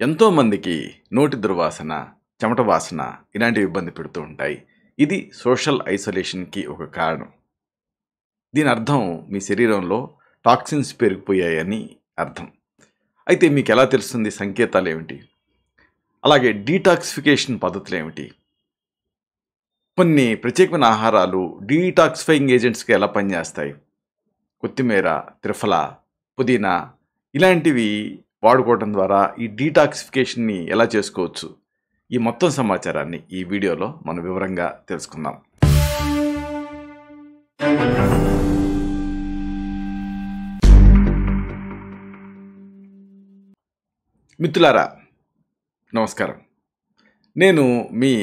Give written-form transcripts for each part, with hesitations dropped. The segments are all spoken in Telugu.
ఎంతో మందికి నోటి దుర్వాసన, చెమట వాసన ఇలాంటివి ఇబ్బంది పెడుతూ ఉంటాయి. ఇది సోషల్ ఐసోలేషన్‌కి ఒక కారణం. దీని అర్థం మీ శరీరంలో టాక్సిన్స్ పెరిగిపోయాయని అర్థం. అయితే మీకెలా తెలుస్తుంది? సంకేతాలేమిటి? అలాగే డీటాక్సిఫికేషన్ పద్ధతులేమిటి? కొన్ని ప్రత్యేకమైన ఆహారాలు డీటాక్సిఫైయింగ్ ఏజెంట్స్‌గా ఎలా పనిచేస్తాయి? కొత్తిమీర, త్రిఫల, పుదీనా ఇలాంటివి వాడుకోవడం ద్వారా ఈ డీటాక్సిఫికేషన్‌ని ఎలా చేసుకోవచ్చు? ఈ మొత్తం సమాచారాన్ని ఈ వీడియోలో మనం వివరంగా తెలుసుకుందాం. మిత్రులారా, నమస్కారం. నేను మీ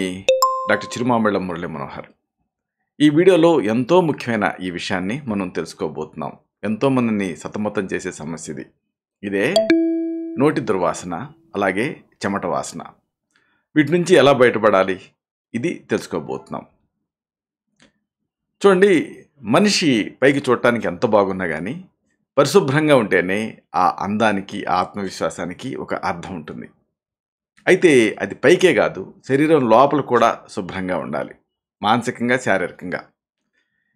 డాక్టర్ చిరుమామిళ్ళ మురళి మనోహర్. ఈ వీడియోలో ఎంతో ముఖ్యమైన ఈ విషయాన్ని మనం తెలుసుకోబోతున్నాం. ఎంతోమందిని సతమతం చేసే సమస్య ఇది. ఇదే నోటి దుర్వాసన, అలాగే చెమట వాసన. వీటి నుంచి ఎలా బయటపడాలి? ఇది తెలుసుకోబోతున్నాం. చూడండి, మనిషి పైకి చూడటానికి ఎంత బాగున్నా కానీ పరిశుభ్రంగా ఉంటేనే ఆ అందానికి, ఆ ఆత్మవిశ్వాసానికి ఒక అర్థం ఉంటుంది. అయితే అది పైకే కాదు, శరీరం లోపల కూడా శుభ్రంగా ఉండాలి, మానసికంగా, శారీరకంగా.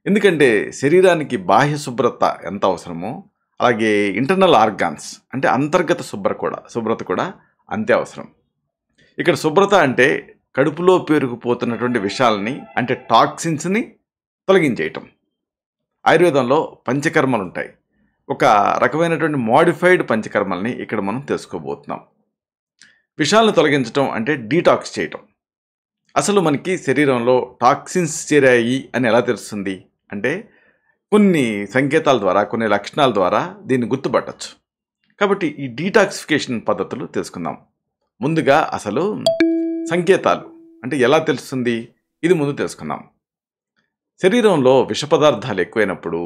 ఎందుకంటే శరీరానికి బాహ్య శుభ్రత ఎంత అవసరమో, అలాగే ఇంటర్నల్ ఆర్గాన్స్ అంటే అంతర్గత శుభ్రత కూడా అంతే అవసరం. ఇక్కడ శుభ్రత అంటే కడుపులో పేరుకుపోతున్నటువంటి విషాలని, అంటే టాక్సిన్స్ని తొలగించేయటం. ఆయుర్వేదంలో పంచకర్మలు ఉంటాయి. ఒక రకమైనటువంటి మోడిఫైడ్ పంచకర్మల్ని ఇక్కడ మనం తెలుసుకోబోతున్నాం. విషాలను తొలగించడం అంటే డీటాక్స్ చేయటం. అసలు మనకి శరీరంలో టాక్సిన్స్ చేరాయి అని ఎలా తెలుస్తుంది అంటే కొన్ని సంకేతాల ద్వారా, కొన్ని లక్షణాల ద్వారా దీన్ని గుర్తుపట్టచ్చు. కాబట్టి ఈ డీటాక్సిఫికేషన్ పద్ధతులు తెలుసుకుందాం. ముందుగా అసలు సంకేతాలు అంటే ఎలా తెలుస్తుంది, ఇది ముందు తెలుసుకుందాం. శరీరంలో విష పదార్థాలు ఎక్కువైనప్పుడు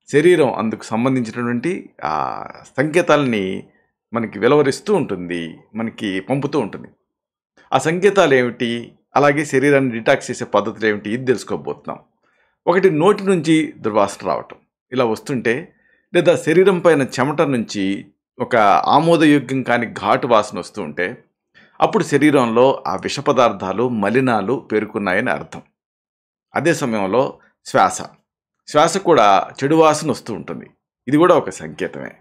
శరీరం అందుకు సంబంధించినటువంటి సంకేతాలని మనకి వెలువరిస్తూ ఉంటుంది, మనకి పంపుతూ ఉంటుంది. ఆ సంకేతాలు ఏమిటి, అలాగే శరీరాన్ని డిటాక్స్ చేసే పద్ధతులు ఏమిటి, ఇది తెలుసుకోబోతున్నాం. ఒకటి, నోటి నుంచి దుర్వాసన రావటం. ఇలా వస్తుంటే, లేదా శరీరం పైన చెమట నుంచి ఒక ఆమోదయోగ్యం కాని ఘాటు వాసన వస్తూ ఉంటే, అప్పుడు శరీరంలో ఆ విష పదార్థాలు, మలినాలు పేరుకున్నాయని అర్థం. అదే సమయంలో శ్వాస కూడా చెడు వాసన వస్తూ ఉంటుంది. ఇది కూడా ఒక సంకేతమే.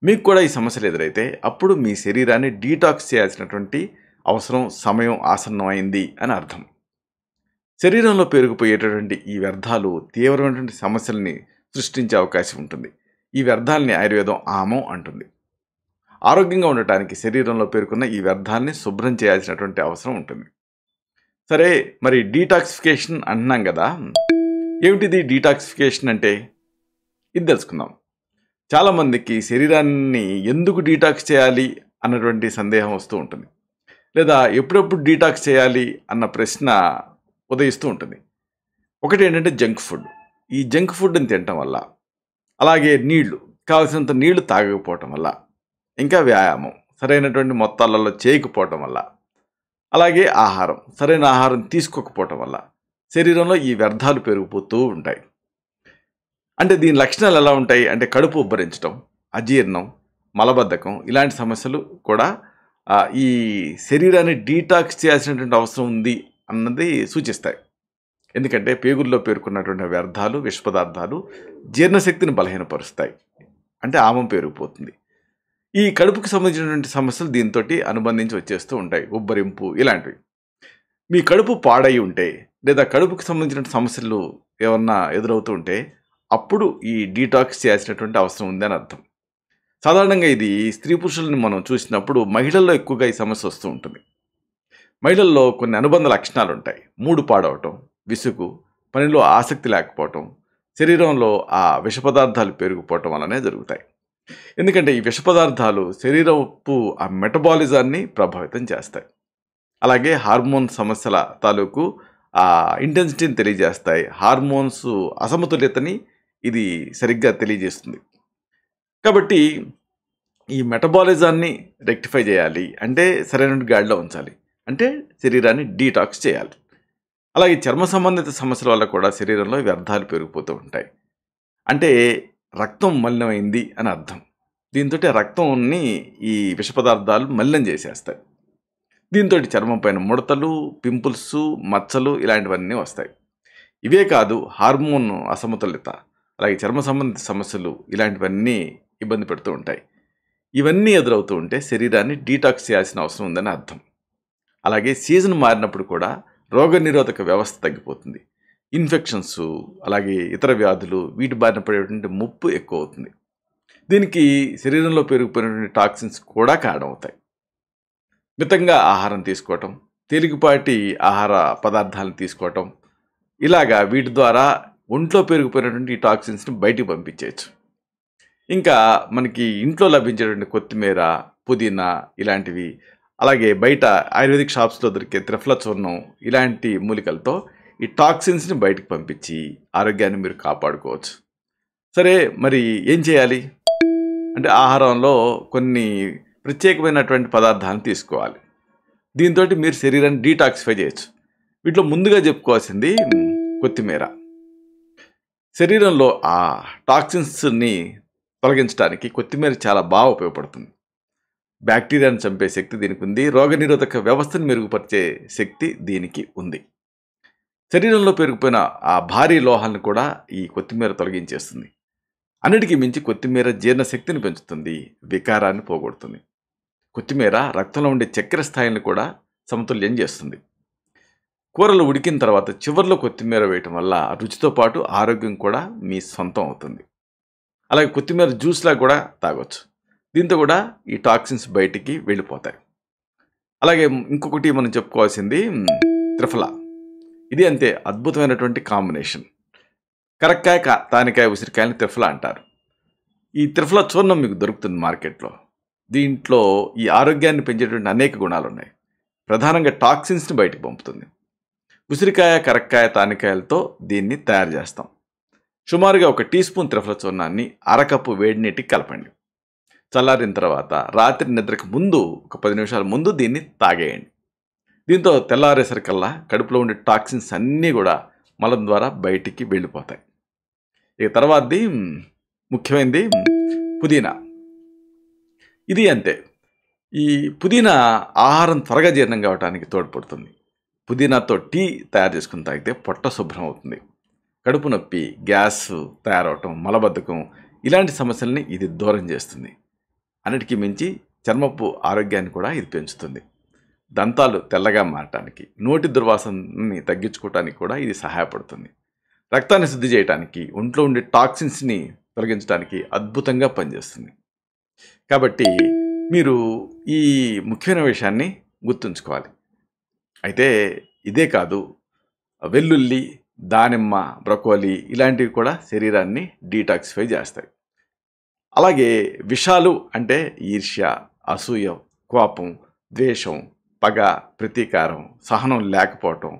మీకు కూడా ఈ సమస్యలు ఎదురైతే అప్పుడు మీ శరీరాన్ని డీటాక్స్ చేయాల్సినటువంటి అవసరం, సమయం ఆసన్నమైంది అని అర్థం. శరీరంలో పేరుకుపోయేటటువంటి ఈ వ్యర్థాలు తీవ్రమైనటువంటి సమస్యల్ని సృష్టించే అవకాశం ఉంటుంది. ఈ వ్యర్థాలని ఆయుర్వేదం ఆమం అంటుంది. ఆరోగ్యంగా ఉండటానికి శరీరంలో పేరుకున్న ఈ వ్యర్థాలని శుభ్రం చేయాల్సినటువంటి అవసరం ఉంటుంది. సరే, మరి డీటాక్సిఫికేషన్ అంటున్నాం కదా, ఏమిటిది డీటాక్సిఫికేషన్ అంటే? ఇది తెలుసుకుందాం. చాలామందికి శరీరాన్ని ఎందుకు డీటాక్స్ చేయాలి అన్నటువంటి సందేహం వస్తూ ఉంటుంది, లేదా ఎప్పుడెప్పుడు డీటాక్స్ చేయాలి అన్న ప్రశ్న ఉదయిస్తూ ఉంటుంది. ఒకటి ఏంటంటే జంక్ ఫుడ్. ఈ జంక్ ఫుడ్ని తినటం వల్ల, అలాగే కావాల్సినంత నీళ్లు తాగకపోవటం వల్ల, ఇంకా వ్యాయామం సరైనటువంటి మొత్తాలలో చేయకపోవటం వల్ల, అలాగే సరైన ఆహారం తీసుకోకపోవటం వల్ల శరీరంలో ఈ వ్యర్థాలు పెరిగిపోతూ ఉంటాయి. అంటే దీని లక్షణాలు ఎలా ఉంటాయి అంటే కడుపు ఉబ్బరించడం, అజీర్ణం, మలబద్ధకం ఇలాంటి సమస్యలు కూడా ఈ శరీరాన్ని డీటాక్స్ చేయాల్సినటువంటి అవసరం ఉంది అన్నది సూచిస్తాయి. ఎందుకంటే పేగుల్లో పేరుకున్నటువంటి వ్యర్థాలు, విష పదార్థాలు జీర్ణశక్తిని బలహీనపరుస్తాయి, అంటే ఆమం పెరిగిపోతుంది. ఈ కడుపుకి సంబంధించినటువంటి సమస్యలు దీంతో అనుబంధించి వచ్చేస్తూ ఉంటాయి, ఉబ్బరింపు ఇలాంటివి. మీ కడుపు పాడై ఉంటే, లేదా కడుపుకి సంబంధించిన సమస్యలు ఏమన్నా ఎదురవుతూ ఉంటే, అప్పుడు ఈ డీటాక్స్ చేయాల్సినటువంటి అవసరం ఉంది అని అర్థం. సాధారణంగా ఇది స్త్రీ పురుషులను మనం చూసినప్పుడు మహిళల్లో ఎక్కువగా ఈ సమస్య వస్తూ ఉంటుంది. మహిళల్లో కొన్ని అనుబంధ లక్షణాలు ఉంటాయి. మూడు పాడవటం, విసుగు, పనిలో ఆసక్తి లేకపోవటం, శరీరంలో ఆ విష పదార్థాలు పెరిగిపోవటం వల్లనే జరుగుతాయి. ఎందుకంటే ఈ విష పదార్థాలు శరీరపు ఆ మెటబాలిజాన్ని ప్రభావితం చేస్తాయి. అలాగే హార్మోన్ సమస్యల తాలూకు ఆ ఇంటెన్సిటీని తెలియజేస్తాయి. హార్మోన్స్ అసమతుల్యతని ఇది సరిగ్గా తెలియజేస్తుంది. కాబట్టి ఈ మెటబాలిజాన్ని రెక్టిఫై చేయాలి అంటే సరైన గాడిలో ఉంచాలి, అంటే శరీరాన్ని డీటాక్స్ చేయాలి. అలాగే చర్మ సంబంధిత సమస్యల వల్ల కూడా శరీరంలో వ్యర్థాలు పెరిగిపోతూ ఉంటాయి. అంటే రక్తం మలినమైంది అని అర్థం. దీంతో రక్తంని ఈ విష పదార్థాలు మలినం చేసేస్తాయి. దీంతో చర్మం పైన ముడతలు, పింపుల్స్, మచ్చలు ఇలాంటివన్నీ వస్తాయి. ఇవే కాదు, హార్మోన్ అసమతుల్యత, అలాగే చర్మ సంబంధిత సమస్యలు ఇలాంటివన్నీ ఇబ్బంది పెడుతూ ఉంటాయి. ఇవన్నీ ఎదురవుతూ ఉంటే శరీరాన్ని డీటాక్స్ చేయాల్సిన అవసరం ఉందని అర్థం. అలాగే సీజన్ మారినప్పుడు కూడా రోగనిరోధక వ్యవస్థ తగ్గిపోతుంది. ఇన్ఫెక్షన్స్, అలాగే ఇతర వ్యాధులు వీటి బారిన పడేటువంటి ముప్పు ఎక్కువ అవుతుంది. దీనికి శరీరంలో పెరిగిపోయినటువంటి టాక్సిన్స్ కూడా కారణమవుతాయి. మితంగా ఆహారం తీసుకోవటం, తేలికపాటి ఆహార పదార్థాలను తీసుకోవటం, ఇలాగా వీటి ద్వారా ఒంట్లో పెరిగిపోయినటువంటి ఈ టాక్సిన్స్ని బయటికి పంపించేయచ్చు. ఇంకా మనకి ఇంట్లో లభించేటువంటి కొత్తిమీర, పుదీనా ఇలాంటివి, అలాగే బయట ఆయుర్వేదిక్ షాప్స్లో దొరికే త్రిఫల చూర్ణం ఇలాంటి మూలికలతో ఈ టాక్సిన్స్ని బయటికి పంపించి ఆరోగ్యాన్ని మీరు కాపాడుకోవచ్చు. సరే, మరి ఏం చేయాలి అంటే ఆహారంలో కొన్ని ప్రత్యేకమైనటువంటి పదార్థాలను తీసుకోవాలి. దీంతో మీరు శరీరాన్ని డీటాక్సిఫై చేయొచ్చు. వీటిలో ముందుగా చెప్పుకోవాల్సింది కొత్తిమీర. శరీరంలో ఆ టాక్సిన్స్ని తొలగించడానికి కొత్తిమీర చాలా బాగా ఉపయోగపడుతుంది. బ్యాక్టీరియాను చంపే శక్తి దీనికి ఉంది. రోగనిరోధక వ్యవస్థను మెరుగుపరిచే శక్తి దీనికి ఉంది. శరీరంలో పెరిగిపోయిన ఆ భారీ లోహాలను కూడా ఈ కొత్తిమీర తొలగించేస్తుంది. అన్నిటికీ మించి కొత్తిమీర జీర్ణశక్తిని పెంచుతుంది, వికారాన్ని పోగొడుతుంది. కొత్తిమీర రక్తంలో ఉండే చక్కెర స్థాయిని కూడా సమతుల్యం చేస్తుంది. కూరలు ఉడికిన తర్వాత చివర్లో కొత్తిమీర వేయటం వల్ల రుచితో పాటు ఆరోగ్యం కూడా మీ సొంతం అవుతుంది. అలాగే కొత్తిమీర జ్యూస్లా కూడా తాగొచ్చు. దీంతో కూడా ఈ టాక్సిన్స్ బయటికి వెళ్ళిపోతాయి. అలాగే ఇంకొకటి మనం చెప్పుకోవాల్సింది త్రిఫల. ఇది అంతే అద్భుతమైనటువంటి కాంబినేషన్. కరక్కాయ, తానికాయ, ఉసిరికాయని త్రిఫల అంటారు. ఈ త్రిఫల చూర్ణం మీకు దొరుకుతుంది మార్కెట్లో. దీంట్లో ఈ ఆరోగ్యాన్ని పెంచేటువంటి అనేక గుణాలు ఉన్నాయి. ప్రధానంగా టాక్సిన్స్ని బయటకు పంపుతుంది. ఉసిరికాయ, కరక్కాయ, తానికాయలతో దీన్ని తయారు చేస్తాం. సుమారుగా 1 టీ స్పూన్ త్రిఫల చూర్ణాన్ని అరకప్పు వేడి నీటికి కలపండి. చల్లారిన తర్వాత రాత్రి నిద్రకు ముందు ఒక 10 నిమిషాల ముందు దీన్ని తాగేయండి. దీంతో తెల్లారేసరికల్లా కడుపులో ఉండే టాక్సిన్స్ అన్నీ కూడా మలం ద్వారా బయటికి వెళ్ళిపోతాయి. ఇక తర్వాతది ముఖ్యమైనది పుదీనా. ఇది అంతే. ఈ పుదీనా ఆహారం త్వరగా జీర్ణం కావడానికి తోడ్పడుతుంది. పుదీనాతో టీ తయారు చేసుకుని తాగితే పొట్ట శుభ్రం అవుతుంది. కడుపు నొప్పి, గ్యాస్ తయారవటం, మలబద్ధకం ఇలాంటి సమస్యల్ని ఇది దూరం చేస్తుంది. అన్నిటికీ మించి చర్మపు ఆరోగ్యాన్ని కూడా ఇది పెంచుతుంది. దంతాలు తెల్లగా మారటానికి, నోటి దుర్వాసనని తగ్గించుకోవటానికి కూడా ఇది సహాయపడుతుంది. రక్తాన్ని శుద్ధి చేయడానికి, ఒంట్లో ఉండే టాక్సిన్స్ని తొలగించడానికి అద్భుతంగా పనిచేస్తుంది. కాబట్టి మీరు ఈ ముఖ్యమైన విషయాన్ని గుర్తుంచుకోవాలి. అయితే ఇదే కాదు, వెల్లుల్లి, దానిమ్మ, బ్రొకోలి ఇలాంటివి కూడా శరీరాన్ని డీటాక్సిఫై చేస్తాయి. అలాగే విషాలు అంటే ఈర్ష్య, అసూయ, కోపం, ద్వేషం, పగ, ప్రతీకారం, సహనం లేకపోవటం,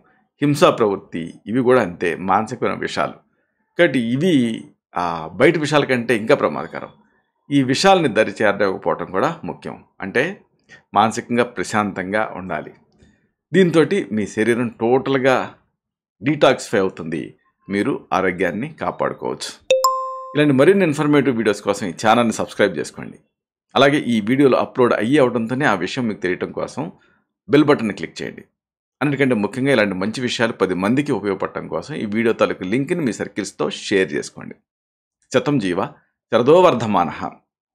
హింసా ప్రవృత్తి ఇవి కూడా అంతే మానసికమైన విషాలు. కాబట్టి ఇవి బయట విషయాల కంటే ఇంకా ప్రమాదకరం. ఈ విషయాలని దరి చేరకపోవటం కూడా ముఖ్యం. అంటే మానసికంగా ప్రశాంతంగా ఉండాలి. దీంతో మీ శరీరం టోటల్గా డీటాక్సిఫై అవుతుంది. మీరు ఆరోగ్యాన్ని కాపాడుకోవచ్చు. ఇలాంటి మరిన్ని ఇన్ఫర్మేటివ్ వీడియోస్ కోసం ఈ ఛానల్ని సబ్స్క్రైబ్ చేసుకోండి. అలాగే ఈ వీడియోలు అప్లోడ్ అయ్యి అవడంతోనే ఆ విషయం మీకు తెలియటం కోసం బెల్ బటన్ని క్లిక్ చేయండి. అన్నిటికంటే ముఖ్యంగా ఇలాంటి మంచి విషయాలు 10 మందికి ఉపయోగపడటం కోసం ఈ వీడియో తాలూకు లింక్ని మీ సర్కిల్స్తో షేర్ చేసుకోండి. శతం జీవ శరదో వర్ధమానః,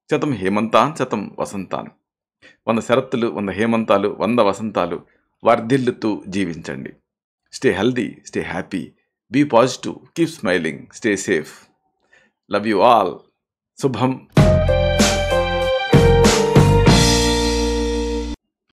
శతం హేమంతాన్ శతం వసంతాన్. 100 శరత్తులు, 100 హేమంతాలు, 100 వసంతాలు వర్ధిల్లుతూ జీవించండి. Stay healthy, stay happy, be positive, keep smiling, stay safe. Love you all. శుభం.